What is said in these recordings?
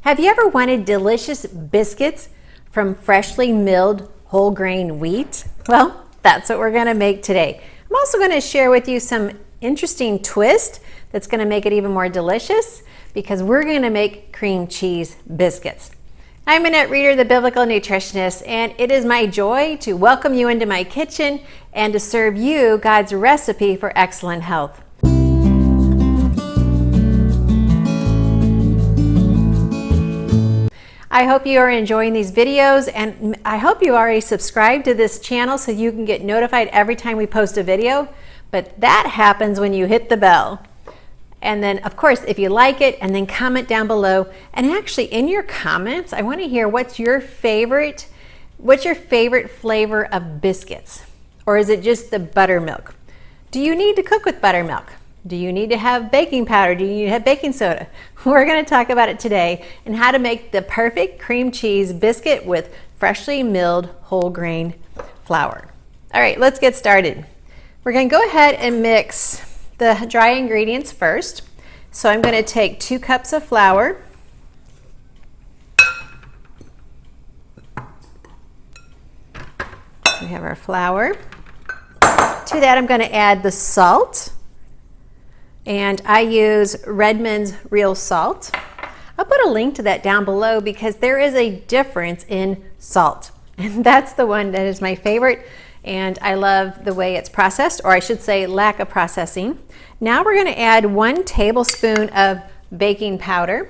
Have you ever wanted delicious biscuits from freshly milled whole grain wheat? Well, that's what we're going to make today. I'm also going to share with you some interesting twist that's going to make it even more delicious because we're going to make cream cheese biscuits. I'm Annette Reeder, the Biblical Nutritionist, and it is my joy to welcome you into my kitchen and to serve you God's recipe for excellent health. I hope you are enjoying these videos, and I hope you already subscribed to this channel so you can get notified every time we post a video. But that happens when you hit the bell. And then, of course, if you like it, and then comment down below. And actually, in your comments, I want to hear what's your favorite flavor of biscuits? Or is it just the buttermilk? Do you need to cook with buttermilk? Do you need to have baking powder? Do you need to have baking soda? We're going to talk about it today and how to make the perfect cream cheese biscuit with freshly milled whole grain flour. All right, let's get started. We're going to go ahead and mix the dry ingredients first. So I'm going to take 2 cups of flour. So we have our flour. To that I'm going to add the salt. And I use Redmond's real salt. I'll put a link to that down below because there is a difference in salt. And that's the one that is my favorite. And I love the way it's processed, or I should say lack of processing. Now we're going to add 1 tablespoon of baking powder.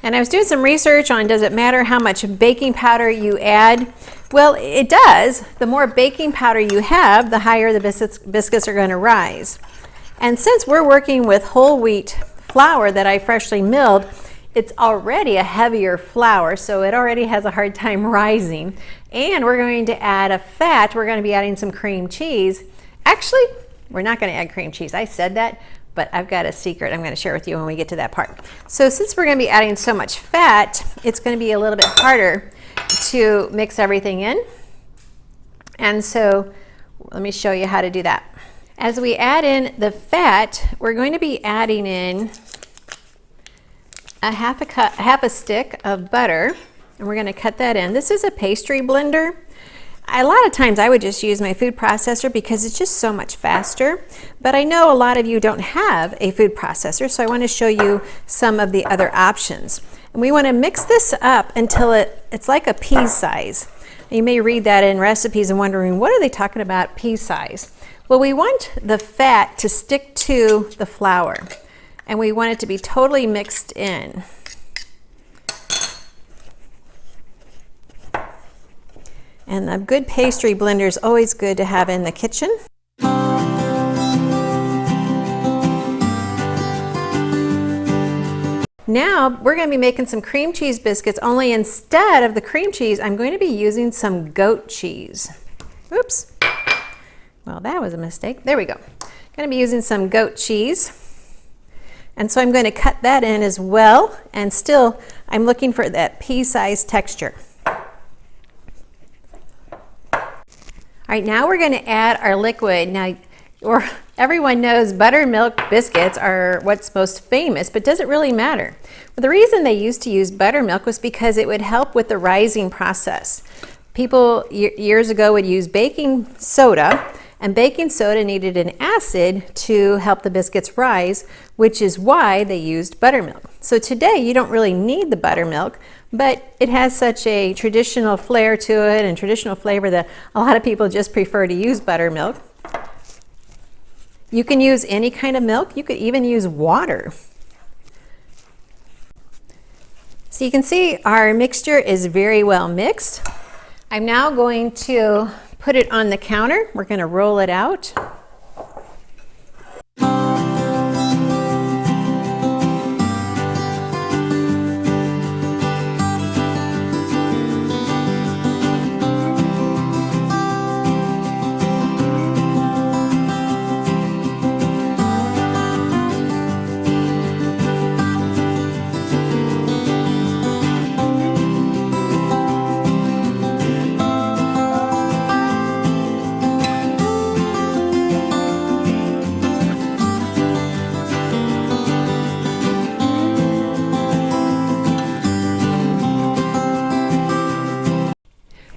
And I was doing some research on does it matter how much baking powder you add? Well, it does. The more baking powder you have, the higher the biscuits are going to rise. And since we're working with whole wheat flour that I freshly milled, it's already a heavier flour, so it already has a hard time rising. And we're going to add a fat. We're going to be adding some cream cheese. Actually, we're not going to add cream cheese. I said that, but I've got a secret I'm going to share with you when we get to that part. So since we're going to be adding so much fat, it's going to be a little bit harder to mix everything in. And so let me show you how to do that. As we add in the fat, we're going to be adding in half a stick of butter, and we're going to cut that in. This is a pastry blender. A lot of times I would just use my food processor because it's just so much faster, but I know a lot of you don't have a food processor, so I want to show you some of the other options. And we want to mix this up until it's like a pea size. You may read that in recipes and wondering, what are they talking about pea size? Well, we want the fat to stick to the flour, and we want it to be totally mixed in. And a good pastry blender is always good to have in the kitchen. Now we're going to be making some cream cheese biscuits, only instead of the cream cheese, I'm going to be using some goat cheese. Oops. Well, that was a mistake. There we go. Going to be using some goat cheese. And so I'm going to cut that in as well. And still, I'm looking for that pea-sized texture. All right, now we're going to add our liquid. Now, everyone knows buttermilk biscuits are what's most famous, but does it really matter? Well, the reason they used to use buttermilk was because it would help with the rising process. People years ago would use baking soda, and baking soda needed an acid to help the biscuits rise, which is why they used buttermilk. So today you don't really need the buttermilk, but it has such a traditional flair to it and traditional flavor that a lot of people just prefer to use buttermilk. You can use any kind of milk. You could even use water. So you can see our mixture is very well mixed. I'm now going to put it on the counter. We're going to roll it out.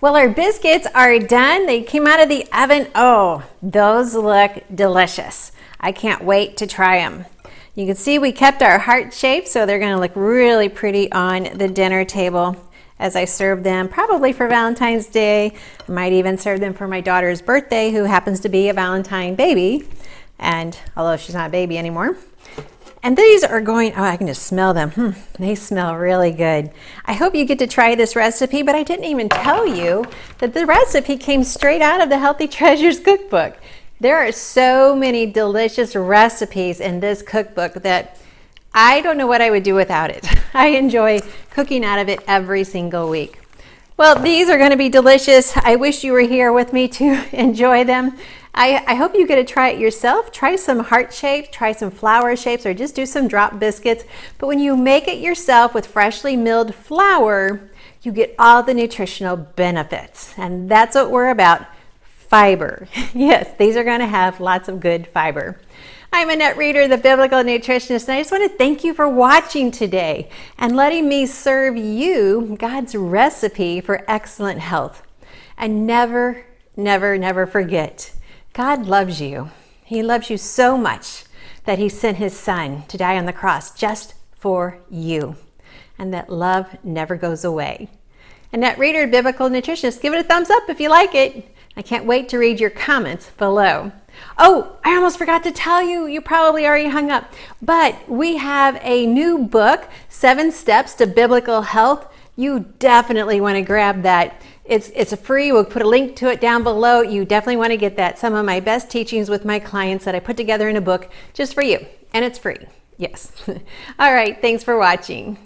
Well, our biscuits are done. They came out of the oven. Oh, those look delicious. I can't wait to try them. You can see we kept our heart shape, so they're gonna look really pretty on the dinner table as I serve them, probably for Valentine's Day. I might even serve them for my daughter's birthday, who happens to be a Valentine baby, and although she's not a baby anymore. And these are going, oh, I can just smell them. They smell really good. I hope you get to try this recipe, but I didn't even tell you that the recipe came straight out of the Healthy Treasures cookbook. There are so many delicious recipes in this cookbook that I don't know what I would do without it. I enjoy cooking out of it every single week. Well, these are going to be delicious. I wish you were here with me to enjoy them. I hope you get to try it yourself. Try some heart shapes, try some flower shapes, or just do some drop biscuits. But when you make it yourself with freshly milled flour, you get all the nutritional benefits. And that's what we're about, fiber. Yes, these are going to have lots of good fiber. I'm Annette Reeder, the Biblical Nutritionist, and I just want to thank you for watching today and letting me serve you God's recipe for excellent health. And never, never, never forget, God loves you. He loves you so much that He sent His Son to die on the cross just for you. And that love never goes away. Annette Reeder, Biblical Nutritionist. Give it a thumbs up if you like it. I can't wait to read your comments below. Oh, I almost forgot to tell you, you probably already hung up, but we have a new book, 7 Steps to Biblical Health. You definitely want to grab that. It's free. We'll put a link to it down below. You definitely want to get that. Some of my best teachings with my clients that I put together in a book just for you, and it's free. Yes. All right. Thanks for watching.